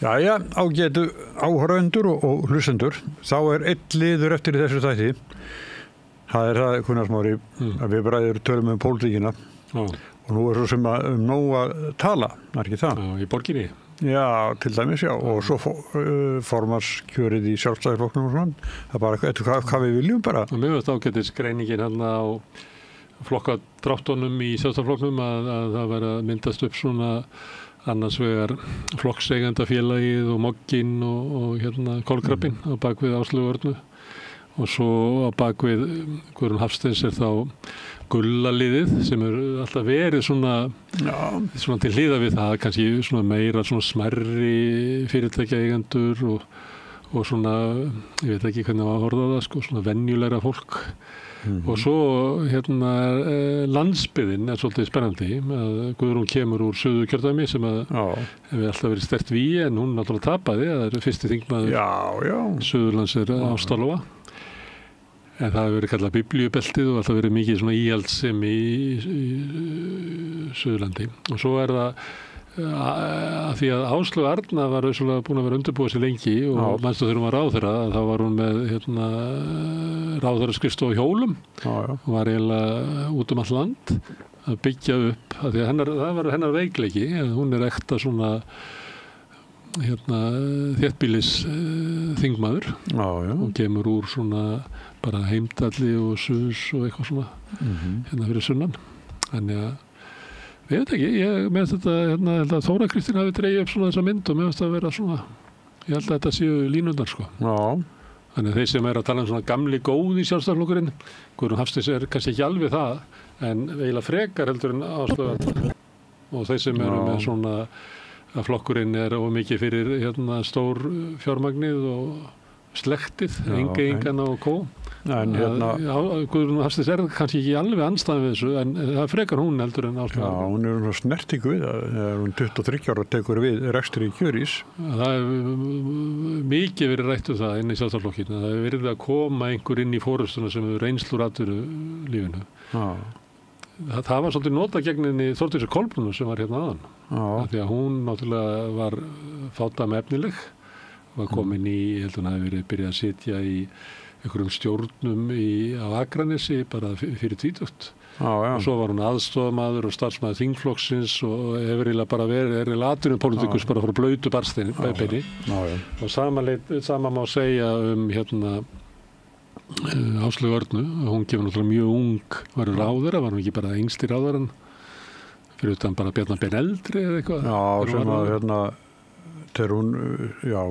Jæja, ágætu áhorfendur og hlustendur, þá einn liður eftir í þessu þætti. Það það, Gunnar Smári, að við bræður tölum pólitíkina og nú svo sem nóg að tala, ekki það? Já, í borginni. Já, til dæmis, já, og svo formannskjörið í Sjálfstæðisflokknum og svona. Það bara hvað við viljum bara. Og mér veist ágætis greiningin hérna á flokkadráttunum í Sjálfstæðisflokknum að það væri að myndast upp svona annars vegar flokkseigandafélagið og Mogginn og hérna Kolkrabbinn á bakvið Áslaugu Örnu og svo á bakvið Guðrún Hafsteins þá Gullaliðið sem alltaf verið svona til hliðar við það, kannski svona meira svona smærri fyrirtækjaeigendur og svona, ég veit ekki hvernig maður orða það, sko, svona venjulegra fólk. Og svo hérna landsbyggðin svolítið spennandi að Guðrún kemur úr Suðurkjördæmi sem hefur alltaf verið sterkt vígi en hún náttúrulega tapaði, það fyrsti þingmaður Suðurlands Ásta-Lóa en það hefur verið kallað biblíubeltið og alltaf verið mikið svona íhaldssemi í Suðurlandi og svo það að því að Áslaugu Arna var búin að vera undirbúið sér lengi og mannstu þegar hún var ráðherra þá var hún með ráðherraskrifstofu á hjólum og var eiginlega út all land að byggja upp að því að það var hennar veikleiki hún ekta svona þéttbýlis þingmaður og kemur úr svona bara Heimdalli og Suðs og eitthvað svona hérna fyrir sunnan þannig að ég veit ekki, með þetta Þóra Kristín hafi dregið upp svona þessa mynd og með þetta að vera svona, ég held að þetta séu línundar sko. Já. Þannig að þeir sem að tala svona gamli góði Sjálfstæðisflokkurinn, Guðrún Hafsteins kannski ekki alveg það, en eiginlega frekar heldur en Áslaugu og þeir sem með svona að flokkurinn of mikið fyrir stór fjármagnið og slektið, Enga og kó. En Guðrún Hafsteins kannski ekki alveg andstæðan við þessu en það frekar hún heldur en Áslaugu. Já, hún svona snerting við það þegar hún 23 ára tekur við rekstri í Kjörís. Það mikið verið rætt það inn í Sjálfstæðisflokkinn. Það hefur verið að koma einhver inn í forystuna sem hefur reynslu úr atvinnulífinu. Það var svolítið nota gegn henni Þórdísi Kolbrúnu sem var hérna áðan. Því að hún náttúrulega var fádæmefnileg, var komin í, ég held hún hafi verið byrjað að sitja í einhverjum stjórnum á Akranesi bara fyrir 20. Og svo var hún aðstofamaður og starfsmaður þingflokksins og hefur eiginlega bara verið atvinnupólitíkus bara frá blautu barsteini. Og sama má segja Áslaugu Örnu, hún kemur náttúrulega mjög ung, var hún ekki bara yngsti ráðherrann, fyrir utan bara Bjarna Ben eldri eða eitthvað. Já, sem að þegar hún,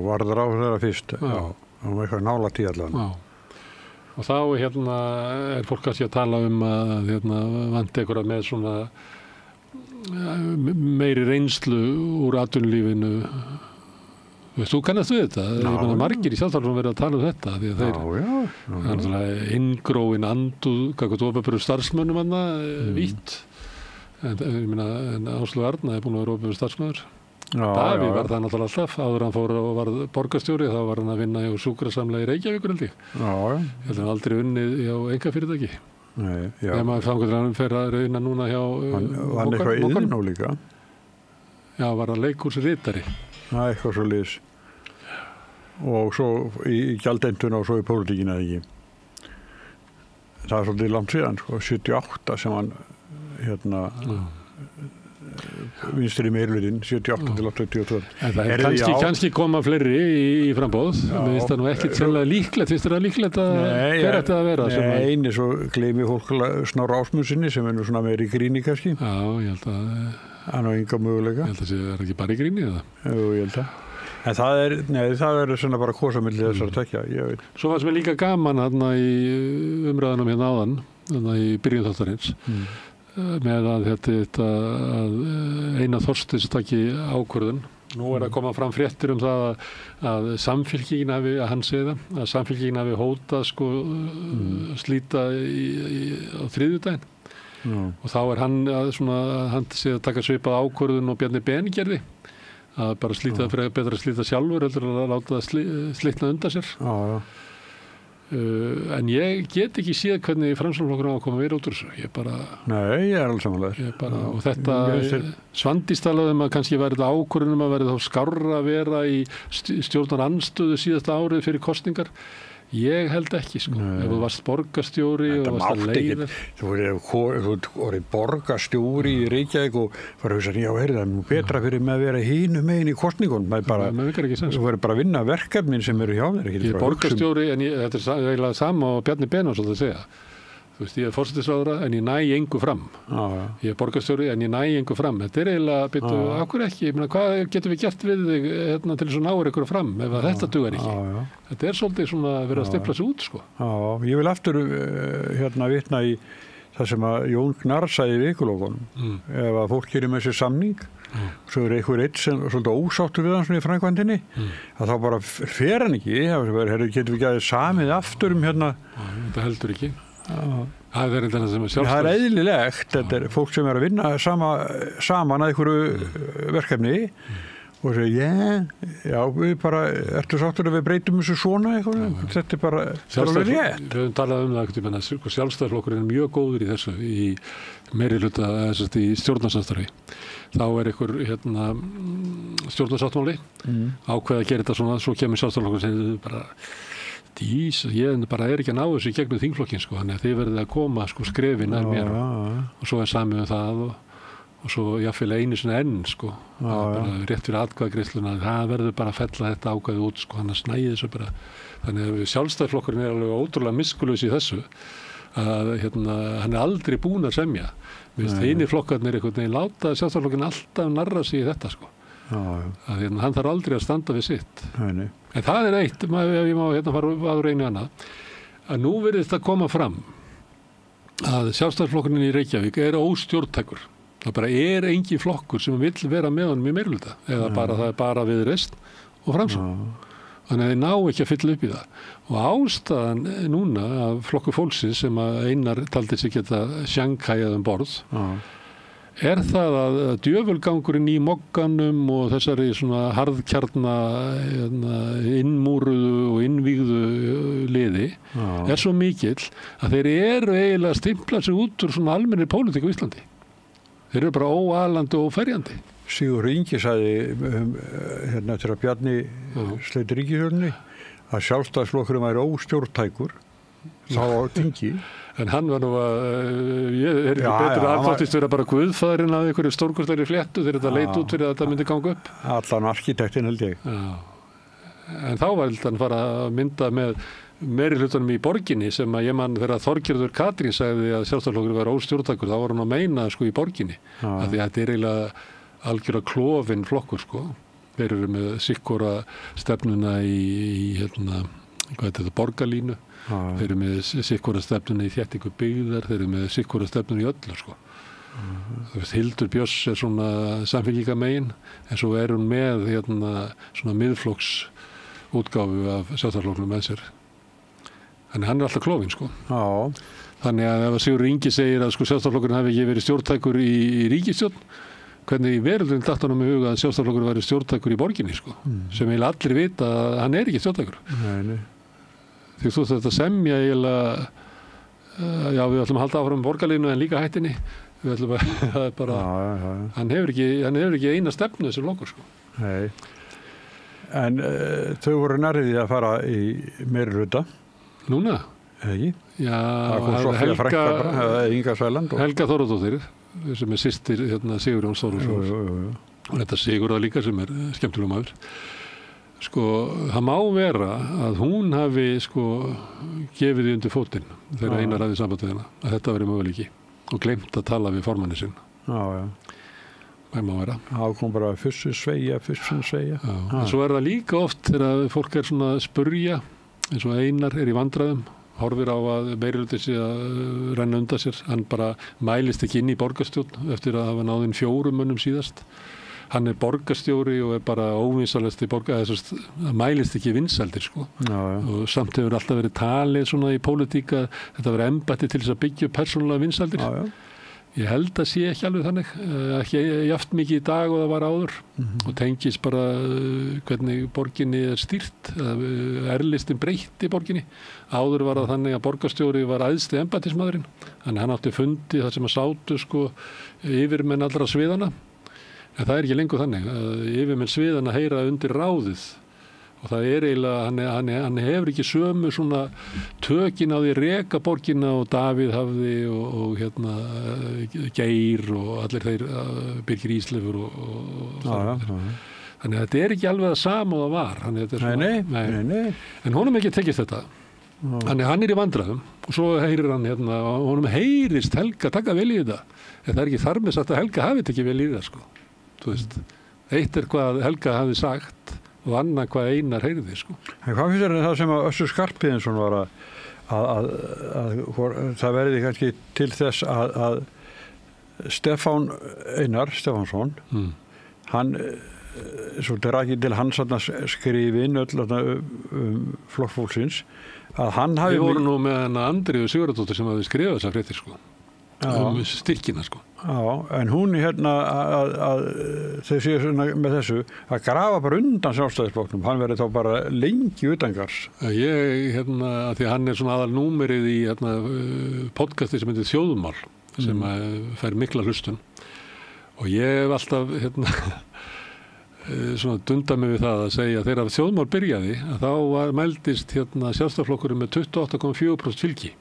varð ráðherra fyrst, hún var eitthvað nálægt í allan. Og þá fólk kannski að tala að vanti einhverja með svona meiri reynslu úr atvinnulífinu. Þú kannast við þetta? Ég meina margir í Sjálfstæðisflokknum verið að tala þetta því að þeir það inngróin anduð, hvað opinberum starfsmönnum vítt. En Áslaugu Arna búin að vera opinberum starfsmöður. Davíð var það náttúrulega alltaf áður hann fór og var borgarstjóri þá var hann að vinna hjá sjúkrasamlega í Reykjavíkur held ég. Ég held að hann aldrei unnið hjá einkafyrirtæki. Þegar maður fangur hann fer að reyna núna hjá Hann eitthvað yðin nú líka? Já, var hann leikhúsritari. Eitthvað svo liðs. Og svo í gjaldeinduna og svo í pólitíkina ekki. Það svolítið langt síðan, 78 sem hann vinstri meirihlutin 78 til 82. Það kannski koma fleiri í framboð. Mér finnst það nú ekkert sérlega líklegt. Finnst það líklegt að hver ætti að vera? Nei, svo gleymi fólk Snorra Ásmundsinni sem nú svona meiri gríni kannski. Já, ég held að hann á enga möguleika. Ég held að það ekki bara í gríni eða? Jú, ég held að. En það svona bara kosamilli þessar tekja. Svo var sem líka gaman í umræðunum hérna áðan, í byrjun þáttarins. Með að að Einar Þorsteins taki ákvörðun. Nú að koma fram fréttir það að Samfylkingin að hann segði það, að Samfylkingin hafi hótað slíta á þriðjudaginn. Og þá hann sé að taka svipað ákvörðun og Bjarni Ben gerði. Að bara slíta betra að slíta sjálfur heldur að láta það slitna undan sér. En ég get ekki séð hvernig Framsóknarflokkurinn á að koma verið út úr þessu. Ég bara... Nei, ég alveg samanlega. Og þetta Svandís talaði að kannski væri þetta ákvörðun að væri þá skárra að vera í stjórnarandstöðu síðasta árið fyrir kosningar. Ég held ekki, sko. Ef þú varst borgarstjóri og varst að leiða. Þú voru borgarstjóri í Reykjavík og var að hugsa, já, það er nú betra fyrir mig að vera hinum megin í kostningunum. Þú voru bara að vinna verkefnin sem eru hjá þér. Ég er borgarstjóri, en þetta er eiginlega sama og Bjarni Benóns að segja. Þú veist, ég er forsætisráðherra en ég næ engu fram. Ég er borgarstjóri en ég næ engu fram. Þetta er eiginlega, akkur ekki? Ég meina, hvað getum við gert við þig til þess að ná ykkur fram ef þetta dugar ekki? Þetta er svolítið svona að vera að stefla sig út, sko. Ég vil aftur vitna í það sem að Jón Gnarr sagði í Vikulokunum. Ef að fólk gerir með sér samning, svo er einhver eitt sem svolítið ósáttur við hann svona í framkvæmdinni, að þá bara fer hann ekki. Getum við ekki að samið aftur Þetta heldur ekki. Það er eitthvað sem er sjálfstæð. Það er eðlilegt, þetta er fólk sem er að vinna saman að einhverju verkefni og segja, já, við bara, ertu sáttur að við breytum þessu svona eitthvað, þetta er bara alveg rétt. Við höfum talað það einhvern tímann að sjálfstæðisflokkurinn er mjög góður í þessu, í meirihluta, í stjórnarsamstarfi. Þá er einhver stjórnarsáttmáli, ákveða að gera þetta svona, svo kemur sjálfstæðisflokkurinn og segir bara ég bara er ekki að ná þessu í gegnum þingflokkin, sko, þannig að þið verðið að koma, sko, skrefin nær mér og svo er samið það og svo jafnvel einu sinni enn, sko, bara rétt fyrir atkvæðagreiðsluna, það verður bara að fella þetta ákvæðið út, sko, hann að snæði þessu bara. Þannig að sjálfstæðisflokkurinn er alveg ótrúlega miskuljus í þessu að hann er aldrei búinn að semja. Hinir flokkarnir einhvern veginn láta sjálfstæðisflokkurinn alltaf narra sig í þetta, sko. Að hann þarf aldrei að standa við sitt. En það er eitt, ef ég má fara að reyna annað, að nú virðist að koma fram að sjálfstæðisflokkurinn í Reykjavík er óstjórntækur. Það bara er engin flokkur sem vill vera með honum í meirihluta, eða það er bara Viðreisn og Framsókn. Þannig að þeir ná ekki að fylla upp í það. Og ástæðan núna af Flokkur fólksins sem að Einar taldi sig geta sjanghæjað borð, er það að djöfulgangurinn í mogganum og þessari svona harðkjarna innmúruðu og innvígðu liði er svo mikill að þeir eru eiginlega að stimpla sig út úr svona almennri pólitík á Íslandi. Þeir eru bara óalandi og óferjandi. Sigurður Ingi sagði eftir að Bjarni sleiti ríkisstjórninni að sjálfstæðisflokkurinn væri óstjórntækur þá á þingi. En hann var nú ég er ekki betur að þóttist vera bara guðfæðurinn af einhverju stórkostlegri fléttu þegar þetta leit út fyrir að þetta myndi ganga upp. Allan arkitektinn held ég. En þá var hann fara að mynda með meirihlutanum í borginni sem að ég man þegar Þorgerður Katrín sagði að sjálfstæðisflokkurinn var óstjórntækur, þá var hann að meina, sko, í borginni. Af því að þetta er eiginlega algjörlega klofinn flokkur, sko. Þeir eru með sikkora stefnuna í borgarlínu. Þeir eru með sikkora stefnuna í þéttingu byggðar, þeir eru með sikkora stefnuna í öllu, sko. Hildur Björns er svona samfélkingamegin, en svo er hún með svona miðflokks útgáfu af sjálfstæðisflokknum með sér. Þannig hann er alltaf klofinn, sko. Þannig að ef Sigurður Ingi segir að, sko, sjálfstæðisflokkurinn hafi ekki verið stjórntækur í ríkisstjórn, hvernig í veröldunum datt honum í huga að sjálfstæðisflokkurinn væri stjórntækur í borginni, sko, sem eiginlega allir vita að hann er ekki stjórntækur. Því þú þetta semja eiginlega, já, við ætlum að halda áfram borgarlínu en líka hættinni. Við ætlum að, það er bara, hann hefur ekki eina stefnu þessi flokkur, sko. Nei. En þau voru nærriði að fara í meirihluta. Núna? Ekki? Já, Inga Sæland. Helga Þórðardóttir, sem er systir Sigurjóns Þórðarsonar. Og þetta Sigurða líka sem er skemmtilegur maður. Sko, það má vera að hún hafi, sko, gefið því undir fótinn þegar Einar hafði samband við hana, að þetta veri möguleiki og gleymt að tala við formanni sinn. Það má vera. Það kom bara fyrst sveigja. En svo er það líka oft þegar fólk er svona að spurja, eins og Einar er í vandræðum, horfir á að meirihluti sé að renna undan sér. Hann bara mælist ekki inn í borgarstjórn eftir að hafa náðinn 4 mönnum síðast. Hann er borgarstjóri og er bara óvinsalegsti mælist ekki vinsældir, sko. Og samt hefur alltaf verið talið svona í pólitík að þetta verið embætti til þess að byggja persónulega vinsældir. Ég held að sé ekki alveg þannig, ekki jaft mikið í dag og það var áður og tengis bara hvernig borginni stýrt, listin breytt í borginni. Áður var það þannig að borgarstjóri var æðsti embættismaðurinn, þannig hann átti fundi þar sem að sátu sko yfirmenn allra sviðana, en það ekki lengur þannig, yfirmenn sviðana heyra undir ráðið. Og það eiginlega, hann hefur ekki sömu svona tökin á því reka borgina og Davíð hafði og hérna Geir og allir þeir Birgir Ísleifur og þannig að þetta ekki alveg það sama og það var. Nei. En honum ekki tekist þetta. Þannig hann í vandræðum og svo heyrir hann hérna og honum heyrist Helga taka vel í þetta. En það ekki þar með sagt að Helga hafi tekið vel í það sko. Þú veist, eitt hvað Helga hafi sagt og annað hvað Einar heyrði sko. En hvað finnst þér það sem að Össur Skarphéðinsson var að það verði kannski til þess að Stefán Einar Stefánsson hann svolítið rakið til hans skrifin öll flokkfólksins að hann hafi... Við vorum nú með hana Andríu Sigurðardóttir sem hafi skrifað þessar fréttir sko. Styrkina sko. Já, en hún hérna að þau séu svona með þessu að grafa bara undan Sjálfstæðisflokknum, hann verið þá bara lengi utangars. Ég hérna, að því að hann svona aðal númerið í hérna, podcasti sem heitir Þjóðmál sem fær mikla hlustun og ég hef alltaf hérna svona dundað mig við það að segja að þegar Þjóðmál byrjaði að þá mældist hérna Sjálfstæðisflokkurinn með 28,4% fylgi.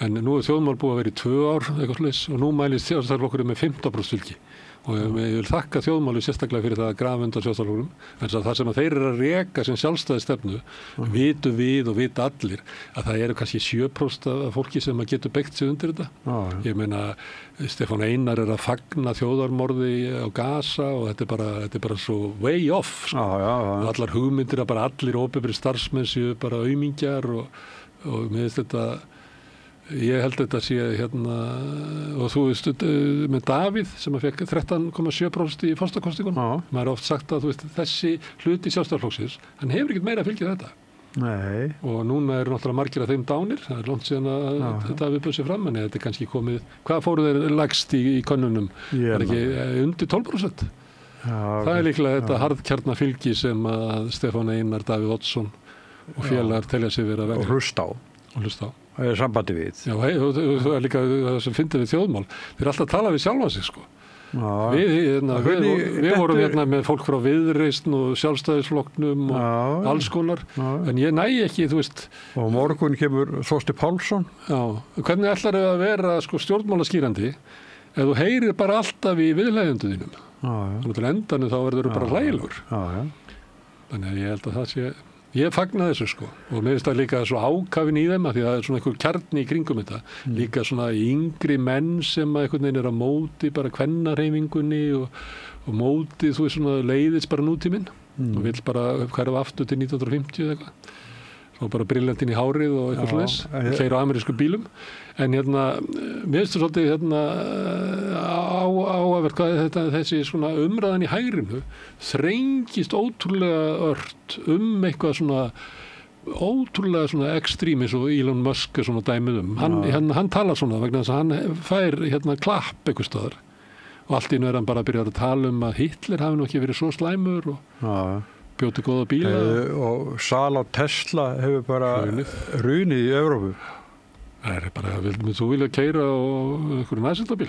En nú Þjóðmál búið að vera í 2 ár eitthvað slags og nú mælist Sjálfstæðisflokkurinn með 15% fylgi og ég vil þakka Þjóðmáli sérstaklega fyrir það að grafa undan Sjálfstæðisflokknum en það sem að þeir að reka sem sjálfstæðisstefnu vitum við og vita allir að það eru kannski 7% af fólki sem að getur beygt sig undir þetta. Ég meina Stefán Einar að fagna þjóðarmorði á Gaza og þetta er bara svo way off sko. Og allar hugmyndir að bara allir opinberir starfsmenn séu bara aumingjar og með þetta ég held þetta sé hérna og þú veist með Davíð sem að fekk 13,7% í forsetakosningunum. Maður oft sagt að þú veist þessi hluti Sjálfstæðisflokksins, hann hefur ekkert meira fylgið þetta. Nei. Og núna náttúrulega margir af þeim dánir, það langt síðan að þetta hafi buðið sig fram, en þetta kannski komið, hvað fóru þeir lagst í könnunum? Var ekki undir 12%? Það líklega þetta harðkjarna fylgi sem að Stefán Einar, Davíð Oddsson og félagar telja sig vera að vega. Og hlusta á. Það er sambandi við. Já, það er líka það sem fyndið við Þjóðmál. Þeir eru alltaf að tala við sjálfa sig, sko. Við vorum hérna með fólk frá Viðreisn og Sjálfstæðisflokknum og alls konar. En ég næ ekki, þú veist. Og morgun kemur Þorsteinn Pálsson. Já, hvernig ætlar þau að vera sko, stjórnmálaskýrandi ef þú heyrir bara alltaf í viðleiðendu þínum? Þannig til endanum þá verður þau bara hlægilegur. Þannig að ég held að það sé... Ég fagna þessu sko og mér finnst það líka svo ákafin í þeim að því að það er svona einhver kjarni í kringum þetta. Líka svona yngri menn sem að einhvern veginn er á móti bara kvennareyfingunni og móti þú veist svona leiðist bara nútíminn og vill bara hverfa aftur til 1950 eða eitthvað. Svo bara brillantinn í hárið og eitthvað svoleiðis og keyra á amerísku bílum. En hérna, mér finnst það svolítið hérna áhugavert hvað þessi svona umræðan í hægrinu þrengist ótrúlega ört eitthvað svona ótrúlega svona ekstrím eins og Elon Musk er svona dæmið hann talar svona vegna þess að hann fær hérna klapp eitthvað staðar og allt í einu er hann bara að byrja að tala að Hitler hafi nú ekki verið svo slæmur og bjóti góða bíla og sala á Tesla hefur bara runið í Evrópu. Það er bara, þú vilja keyra á einhverju nærsendabíl?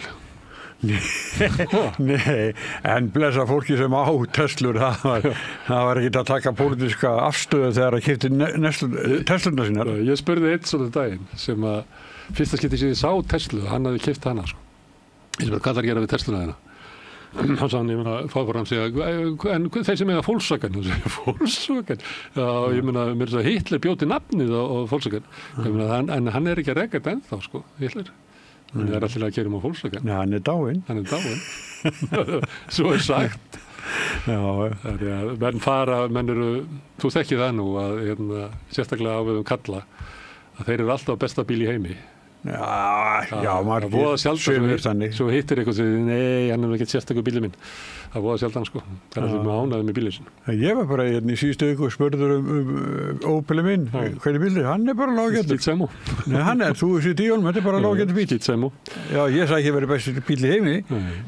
Nei, en blessa fólki sem á Teslur, það var ekki að taka pólitíska afstöðu þegar að keypti Tesluna sínar. Ég spurði einn svona daginn sem að fyrsta skipti sem ég sá Teslu, hann hafði keypt hana sko. Ég spurði hvað það gera við Tesluna þína? Hann sagði hann, ég meina, fáfram segja, en þeir sem eiga Volkswagen, Volkswagen, já, ég meina, mér er það Hitler bjóti nafnið á Volkswagen, ég meina, en hann er ekki að reka þetta ennþá, sko, Hitler. Það er alltaf að keyra á Volkswagen. Já, hann er dáinn. Hann er dáinn. Svo er sagt. Já. Það er að menn eru, þú þekkir það nú að, sérstaklega á við kalla, að þeir eru alltaf besta bíl í heimi. Já, maður voða sjaldan þannig. Svo hittir eitthvað sem, nei, hann er ekki sérstakur bílið minn. Það voða sjaldan, sko. Það er allir með ánæði með bílið sin. Ég var bara í síðustu viku og spurður Opelið minn, hvernig bílið, hann er bara lággetur. Skitsemo. Nei, þú sitt í honum, þetta er bara lággetur bíl. Skitsemo. Já, ég sagði ekki verið besti bíl í heimi,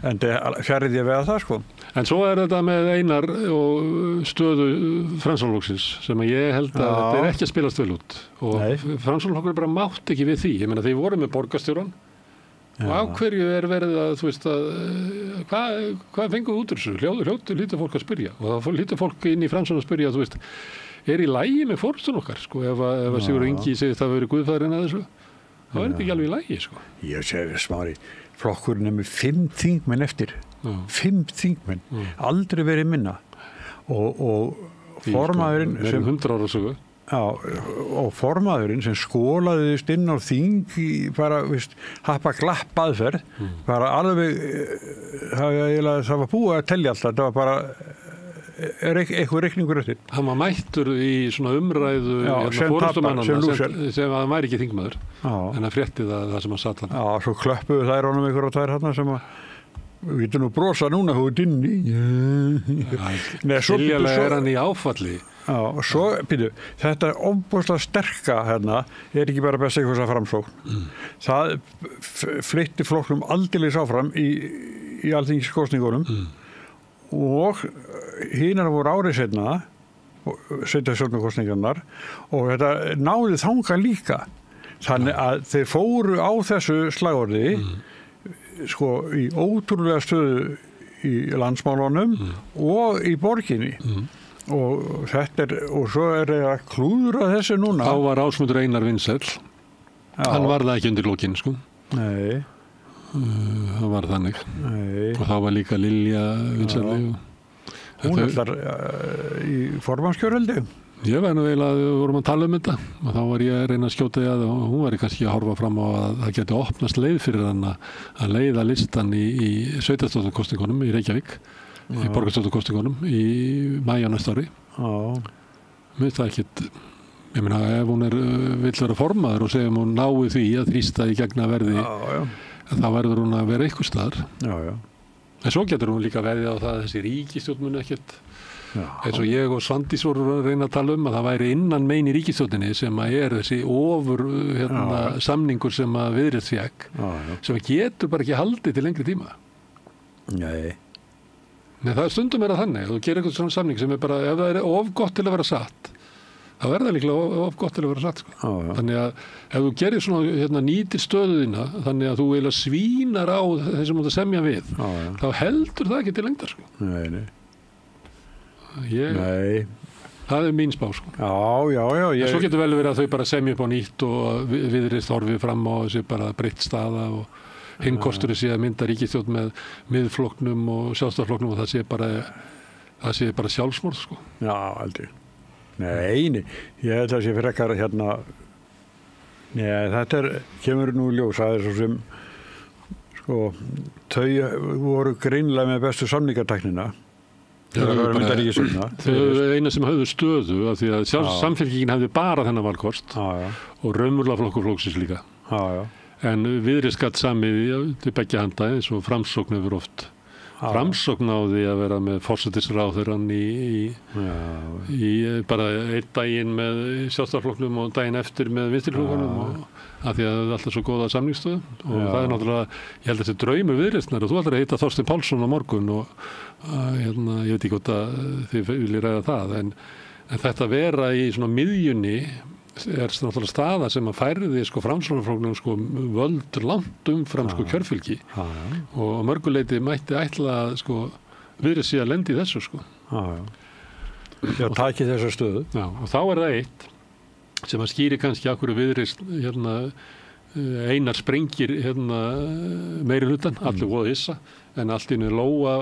en fjarrið ég veða það, sko. En svo er þetta með Einar og stöðu Framsóknarflokksins sem að ég held að þetta er ekki að spilast vel út. Og Framsóknarflokkur bara mátt ekki við því. Ég meina, þeir voru með borgarstjóran og á hverju er verið að, þú veist, að hvað fenguð út úr þessu? Hljótu lítið fólk að spyrja og það lítið fólk inn í Framsókn að spyrja, þú veist, er í lagi með forystun okkar, sko, ef að Sigurður Ingi segist að verið guðfæðurinn að þessu, þá er þetta ekki alveg í lagi, sko. Ég segi, Smári, flokkurinn er með 5 þingmenn eftir, 5 þingmenn, aldrei verið minna og formaðurinn sem 100 ára sögu. Já, og formaðurinn sem skólaðist inn á þing í bara, veist, happa glapp aðferð, bara alveg, það var búið að telja alltaf, það var bara, eitthvað reikningur eftir. Hann var mættur í svona umræðu forystumannanna sem að væri ekki þingmaður, en að frétti það sem að satt hann. Já, svo klöppuðu þær honum ykkur og þær hann sem að, við getum nú brosa núna hú dinni. Skiljalega er hann í áfalli. Já, og svo, býtu, þetta ofboðslega sterka hérna er ekki bara best eitthvað Framsókn. Það flytti flokknum aldeilis áfram í alþingiskosningunum og hinar voru árið seinna, sveitarstjórnarkosningarnar, og þetta náði þangað líka. Þannig að þeir fóru á þessu slagorði sko í ótrúlega stöðu í landsmálunum og í borginni. Og svo er að klúðra þessu núna. Þá var Ásmundur Einar vinsæll. Hann var það ekki undir lokin, sko. Nei. Það var þannig. Nei. Og þá var líka Lilja vinsæll. Hún ætlar í formannskjöröldi. Ég var nú eiginlega að við vorum að tala þetta og þá var ég að reyna að skjóta því að hún var kannski að horfa fram á að það geti opnast leið fyrir hann að leiða listan í sveitarstjórnarkosningunum í Reykjavík. Í borgarstjórnarkosningunum í maí á næsta ári. Mér finnst það ekkit, ég meina ef hún vill vera formaður og segjum hún nái því að þrýsta í gegn að verði, þá verður hún að vera eitthvað staðar. En svo getur hún líka veðið á það að þessi ríkisstjórn muni ekkit, eins og ég og Svandís voru að reyna að tala að það væri innan megin í ríkisstjórninni sem að er þessi ofur samningur sem að Viðreisn fékk, sem getur bara ekki haldið til lengri tíma. Nei, það stundum er að þannig, þú gerir eitthvað svona samning sem er bara, ef það er of gott til að vera satt, þá er það líklega of gott til að vera satt, sko. Þannig að ef þú gerir svona nýtir stöðuðina, þannig að þú eiginlega svínar á þeir sem þú semja við, þá heldur það ekki til lengdar, sko. Nei. Það er mín spá, sko. Já. En svo getur vel verið að þau bara semja upp á nýtt og Viðreisn horfið fram á þessi bara breytt staða og hinn kostur sé að mynda ríkisstjórn með miðflokknum og sjálfstæðisflokknum og það sé bara sjálfsmorð, sko. Já, aldrei. Nei, ég held að sé frekar hérna, þetta kemur nú ljós, það er svo sem, sko, þau voru greinilega með bestu samningatæknina. Þau eina sem höfðu stöðu af því að samfélkingin hefði bara þennan valkost og raunverulega flokkur flokksins líka. En Viðreisn gat samið til beggja handa eins og Framsókn hefur oft Framsókn á því að vera með forsætisráðherrann í bara einn daginn með Sjálfstæðisflokknum og daginn eftir með Vinstriflokkunum og af því að það er alltaf svo góða samningsstöðu og það er náttúrulega, ég held að þetta er draumur Viðreisnar og þú ætlar að hitta Þorsteinn Pálsson á morgun og ég veit ekki hvort að þið viljið ræða það en þetta vera í svona miðjunni er náttúrulega staða sem að færði sko Framsóknarflokknum sko völd langt umfram sko kjörfylgi og á mörguleiti mætti ætla að sko Viðreisn sé að lendi í þessu sko. Já, taki þessa stöðu. Já, og þá er það eitt sem að skýri kannski af hverju Viðreisn Einar sprengir meiri hlutan, allir voða hissa en allt í einu Lóa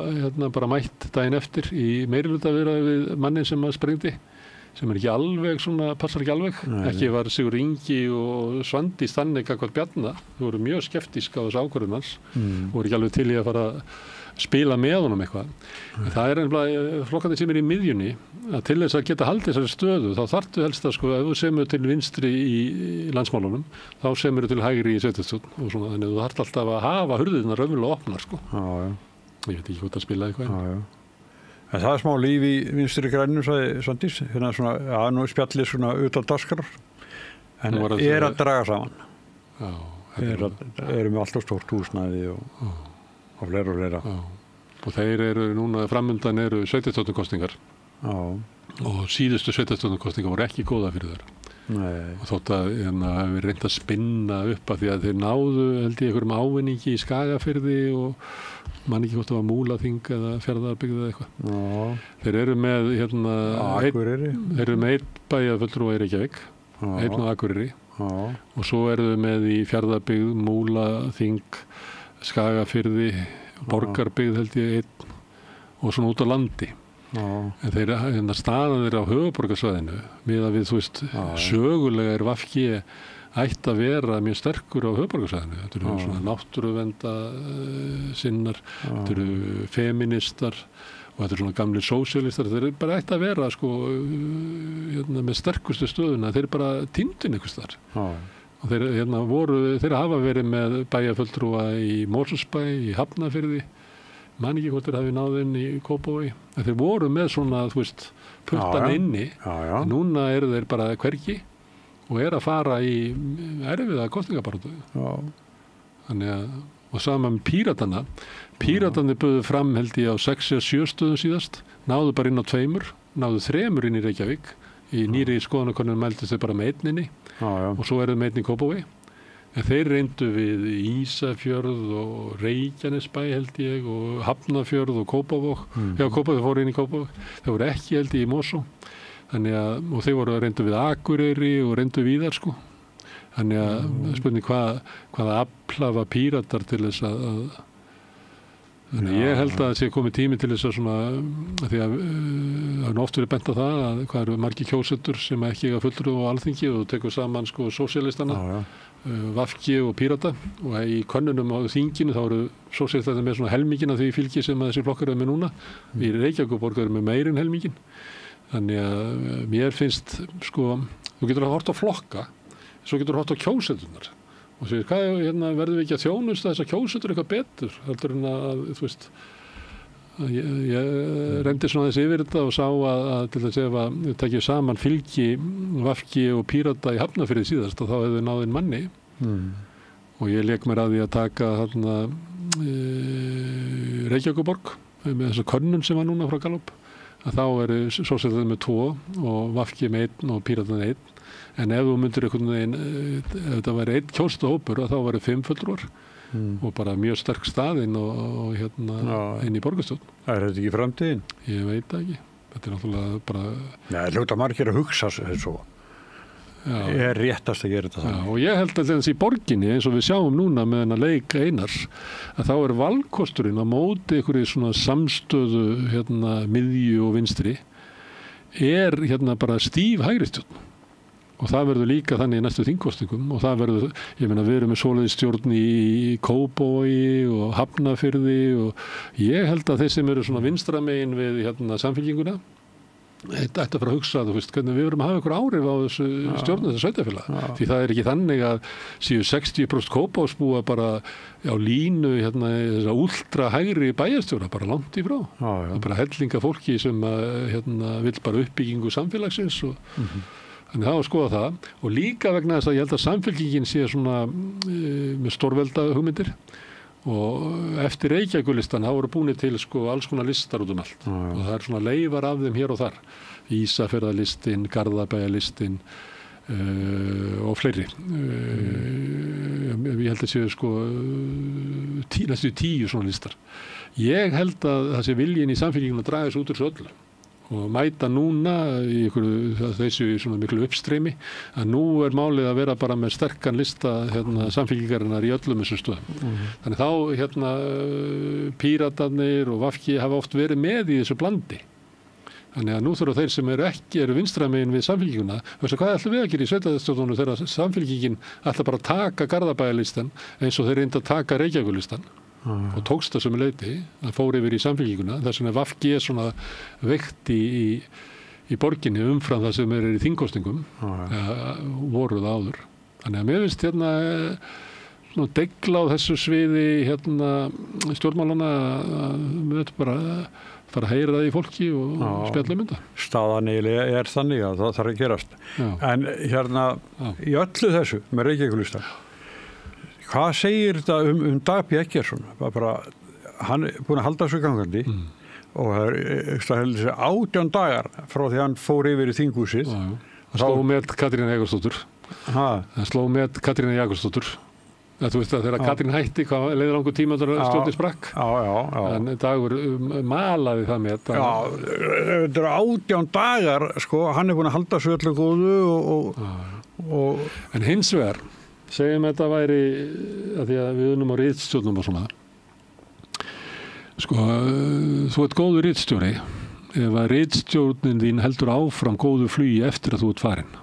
bara mætt daginn eftir í meiri hluta við mannin sem að sprengdi sem ekki alveg svona, passar ekki alveg. Ekki var Sigurður Ingi og Svandís þannig gagnvart Bjarna. Þau voru mjög skeptísk á þessu ákvörðun hans. Voru ekki alveg til í að fara að spila með honum eitthvað. Það nefnilega flokkandi sem í miðjunni að til þess að geta haldið þessari stöðu þá þarftu helst að ef þú semur til vinstri í landsmálunum þá semur til hægri í sveitarstjórn og svona þannig að þú þarft alltaf að hafa hurðirnar raunverulega opnar Ég veit ekki hvort að spila eitthvað En það smá líf í vinstri grænum, sagði Svandís, hérna svona nú spjallið svona utan daskrar en að draga saman erum við alltaf stórt húsnæði og fleira og þeir eru núna framundan eru sveitarstjórnarkosningar og síðustu sveitarstjórnarkosningar voru ekki góða fyrir þeir og þótt að hafi reynt að spinna upp af því að þeir náðu held ég einhverjum ávinningi í Skagafirði og man ekki hvort það var Múlaþing eða Fjarðarbyggð eða eitthvað þeir eru með þeir eru með einn bæjarfulltrúa í Reykjavík einn á Akureyri og svo eru þau með í Fjarðarbyggð, Múlaþing Skagafirði, Borgarbyggð held ég einn og svona út á landi en þeir staðan þeirra á höfuðborgarsvæðinu miðað við þú veist sögulega VG ætti að vera mjög sterkur á höfuðborgarsvæðinu þetta eru svona náttúruvernda sinnar þetta eru feministar og þetta eru svona gamlir sósíalistar þeir eru bara ætti að vera sko með sterkustu stöðuna þeir eru bara týndin einhvers þar og þeir hafa verið með bæjarfulltrúa í Mosfellsbæ, í Hafnarfirði man ekki hvort þeir hafi náð inn í Kópavogi en þeir voru með svona þú veist puttan inni núna eru þeir bara hvergi og að fara í erfiða kosningabaráttu þannig að og saman með Píratarnir buðu fram held ég á 6-7 stöðum síðast náðu bara inn á 2 náðu 3 inn í Reykjavík í nýri skoðanakönnun mældist þeir bara með 1 inni og svo eru þeir með 1 í Kópavogi en þeir reyndu við Ísafjörð og Reykjanesbæ held ég og Hafnarfjörð og Kópavog Kópavog fóru inn í Kópavog þeir voru ekki held ég í Mosó og þeir voru að reyndu við Akureyri og reyndu víðar sko þannig að spurning hvaða afl hafa Píratar til þess að þannig ég held að það sé komið tími til þess að svona því að það er oft verið bent á það að hvað eru margir kjósendur sem ekki eiga fulltrúa á Alþingi og tekur saman sko sósíalistana VG og Pírata og í könnunum á þinginu þá eru sósíalistarnir með svona helmingin af því fylgi sem þessi flokkar eru með núna í Reykjavíkurborg eru með meir en helmingin þannig að mér finnst sko þú getur að horta á flokka svo getur að horta á kjósendunar og segir, verðum við ekki að þjónusta þess að kjósendur eitthvað betur heldur en að, þú veist ég reyndi svona þess yfir þetta og sá að til þess ef að við tekjum saman fylgi VG og Pírata í Hafnarfirði síðast og þá hefðu við náð inn manni og ég lék mér að því að taka Reykjavíkurborg með þessa könnun sem var núna frá Gallup að þá eru sósíalistarnir með 2 og VG með 1 og Píratar með 1 en ef þú myndir einhvern veginn ef þetta væri 1 kjósendahópur þá væri 5 fulltrúar og bara mjög sterk staðinn og inn í borgarstjórn. Er þetta ekki framtíðin? Ég veit það ekki. Þetta er náttúrulega bara Nei, hljóta margir að hugsa þessu er réttast að gera þetta þannig. Og ég held að þess í borginni eins og við sjáum núna með þennan leik Einars að þá er valkosturinn á móti einhverju svona samstöðu miðju og vinstri er bara stíf hægristjórn og það verður líka þannig í næstu þingkosningum og það verður, ég meina við erum með svoleiðis stjórn í Kópavogi og Hafnarfirði og ég held að þeir sem eru svona vinstra megin við samfylkinguna þetta ætti að fara að hugsa þú veist hvernig við verum að hafa einhver áhrif á þessu stjórn þessu sveitarfélag því það er ekki þannig að séu 60% Kópavogsbúa bara á línu þessa últra hægri bæjarstjóra bara langt í frá það er bara hellinga fólki sem vill bara uppbyggingu samfélagsins og þannig það var að skoða það og líka vegna þess að ég held að samfylkingin sé svona með stórvelda hugmyndir og eftir Reykjavíkurlistan þá voru búinir til sko alls konar listar út allt og það er svona leifar af þeim hér og þar Ísafjarðarlistinn, Garðabæjarlistinn og fleiri ég held að séu sko næstu 10 svona listar ég held að það sé viljinn í samfylkingin að draga þessu út úr þessu öllu og mæta núna í þessu svona miklu uppstreymi að nú er málið að vera bara með sterkan lista samfylkingarinnar í öllum þessum stöðum. Þannig þá Píratarnir og VG hafa oft verið með í þessu blandi. Þannig að nú þurfa þeir sem eru vinstramegin við Samfylkinguna, hvað ætlum við að gera í sveitarstjórnunum þegar Samfylkingin ætla bara að taka Garðabæjarlistan eins og þeir reynda að taka Reykjavíkurlistan og tókst það sem leyti, það fór yfir í Samfylkinguna, þess vegna VG er svona veikt í borginni umfram það sem í þingkosningum, voruð áður. Þannig að mér finnst degla á þessu sviði stjórnmálana við veitum bara fara að heyra það í fólki og spjalla mynda. Staðan eiginlega þannig að það þarf að gerast. Já. En í öllu þessu með Reykjavíkurlistan, hvað segir þetta Dag B. Eggertsson? Hann er búinn að halda þessu gangandi og það er 18 dagar frá því hann fór yfir í þinghúsið. Það sló með Katrínu Jakobsdóttur. Þú veist að þegar Katrín hætti, hvað leiðir langur tíma að stjórnin sprakk? Já. En Dagur malaði það með þetta. Já, þetta 18 dagar, hann er búinn að halda svo öllu góðu En hins vegar, segjum þetta væri, að því að við unnum á ritstjórnum og svona. Þú ert góður ritstjóri, ef að ritstjórnin þín heldur áfram góðu flugi eftir að þú ert farinn.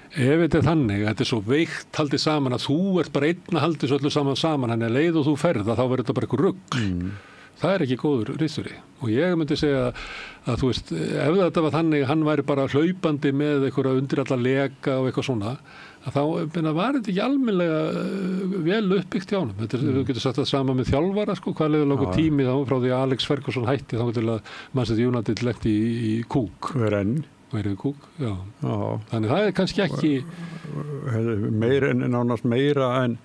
Ef þetta þannig, þetta svo veikt haldið saman að þú ert bara einn að haldið svo öllu saman, hann leið og þú ferð, þá verður þetta bara eitthvað rugl. Það er ekki góður ritstjóri. Og ég myndi segja að þú veist, ef þetta var þannig, hann væri bara hlaupandi með eitthvað undir alla leka og eitthvað svona, að þá var þetta ekki almennilega vel uppbyggt hjá honum. Við getum sagt það sama með þjálfara, hvað leiður langur tími þá frá því að Alex Ferguson hætti þá til að Manchester United lendi í kúk. Verið kúk, já. Þannig það er kannski ekki nánast meira en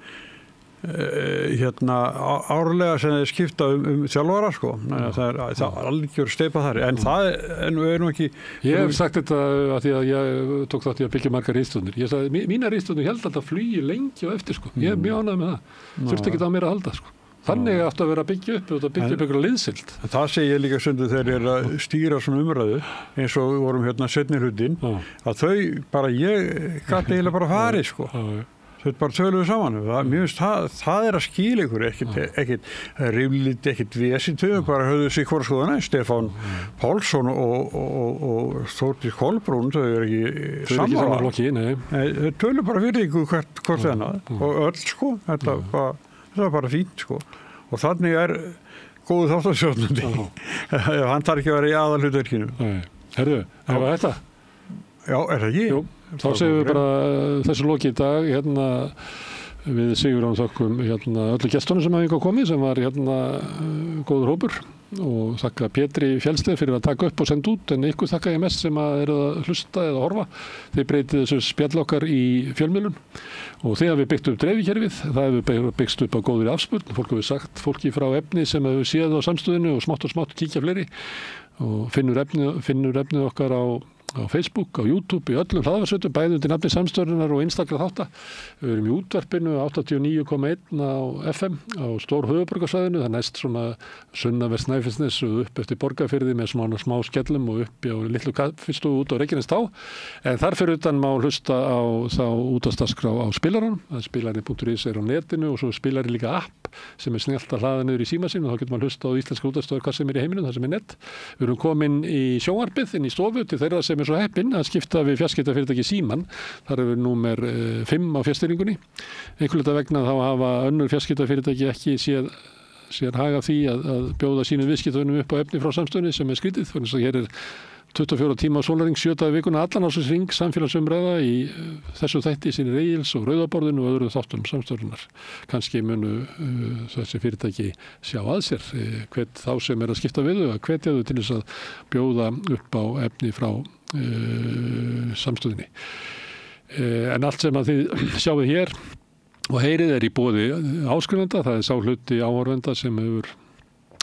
árlega sem þeir skipta þjálfara það er algjör steypa þar en það er nú ekki Ég hef sagt þetta að því að ég tók þátt í að byggja margar ritstjórnir. Ég sagði, mínar ritstjórnir held að það flugi lengi og eftir Ég er mjög ánægð með það. Þurfti ekki það meira að halda Þannig áttu að vera að byggja upp og byggja upp einhverja liðsild. Það segi ég líka stundum þegar ég að stýra svona umræðu eins og við vorum seinni hlutin að þau bara, ég gat eiginlega bara farið þau bara töluðu saman. Mér finnst það er að skila ykkur, ekkert ríflít, ekkert vesinn, þau bara höfðu sig hvora skoðana, Stefán Pálsson og Þórdís Kolbrún, þau eru ekki sammála. Þau töluðu bara fyrir ykkur hvort þennan og öll þetta var bara fínt og þannig er góðu þáttastjórnandi hann þarf ekki að vera í aðalhlutverkinu. Herðu, ef þetta? Já, er það ekki? Jú, þá segjum við bara þessu loki í dag við Sigurjón þökkum öllu gestunum sem hafa komið sem var góður hópur og þakka Pétri Fjellsteð fyrir að taka upp og senda út en ykkur þakka ég mest sem eru að hlusta eða horfa. Þið breytið þessu spjall okkar í fjölmiðlun og þegar við byggt upp dreifikerfið, það hefur byggst upp á góðri afspurn. Fólk hefur sagt fólki frá efni sem hefur séð á samstöðinu og smátt kíkja fleiri og finnur efnið okkar á Facebook, á YouTube, í öllum hlaðvarpsveitum, bæði undir nafni Samstöðunnar og einstakra þátta. Við erum í útvarpinu 89,1 á FM á stór höfuðborgarsvæðinu, það næst svona sunnanvert Snæfellsnes og upp eftir Borgarfirði með smá skellum og upp á litlu kaffistofu út á Reykjanestá. En þar fyrir utan má hlusta á þá útvarpsdagskrá á spilaranum, spilarinn.is er á netinu og svo spilarinn líka app sem er snjallt að hlaða niður í síma sín og þá getur maður hlusta á íslenska útvarpsstöðvar hvað sem er í heiminum, það sem er net. Við erum komin í sjónvarpið inn í stofu til þeirra sem er svo heppinn að skipta við fjarskiptafyrirtæki Símann. Þar er við númer 5 á fjarstýringunni. Einhverlega vegna þá hafa önnur fjarskiptafyrirtæki ekki sér haga því að bjóða sínum viðskiptavinnum upp á efni frá samstöðunni sem er skrítið. Þannig að hér er 24 tíma á sólarhring, 7 daga í vikuna, allan ársins samfélagsumræða í þessu þætti Sýnir Egils og Rauðaborðinu og öðrum þáttum samstöðunar. Kannski munu þessi fyrirtæki sjá að sér hvet þá sem er að skipta við og hvetja þau til þess að bjóða upp á efni frá samstöðinni. En allt sem að þið sjáum hér og heyrið er í boði áskrifenda, það er sá hluti áhorfenda sem hefur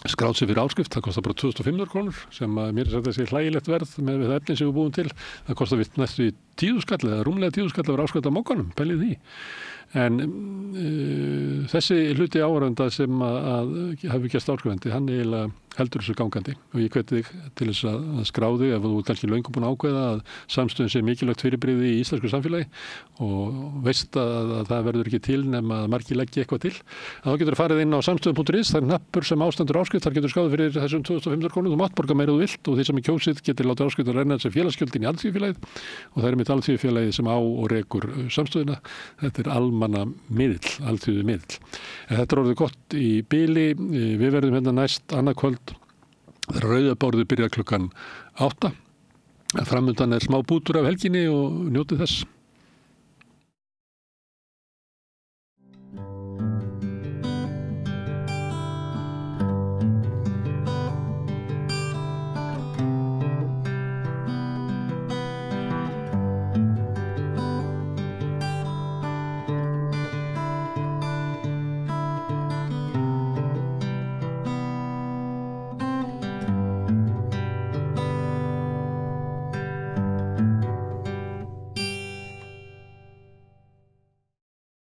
skráð sig fyrir áskrift, það kostar bara 2.500 krónur sem að mér er sagt að sé hlægilegt verð með það efni sem við búum til. Það kostar við næstu í 10 skall eða rúmlega 10 skall að vera áskrifta á mokkanum, pælið því. En þessi hluti áhorfenda sem að hefur gert áskrifandi, hann eiginlega heldur þessu gangandi og ég hveti þig til þess að skrá þig ef þú er kannski löngu búin að ákveða að samstöðun sé mikilvægt fyrirbrigði í íslensku samfélagi og veist að það verður ekki til nema að margir leggja eitthvað til. Þá getur þú farið inn á samstöðun.is, það er hnappur sem ástandur áskrift, þar getur skráð fyrir þessum 2500 krónum, þú mátt borga meira þú vilt og því sem er kjósið getur látið áskrift að renna þessi félagsgjöldin í Alþýðufélagið og það er mitt Alþýðufélagið sem á og rekur samstöðuna. Þetta er almanna miðill, Alþýðumiðill. En þetta er orðið gott í bili, við verðum hérna næst annað kvöld. Rauða borðið byrjar klukkan 8. Framundan er smá bútur af helginni og njótið þess.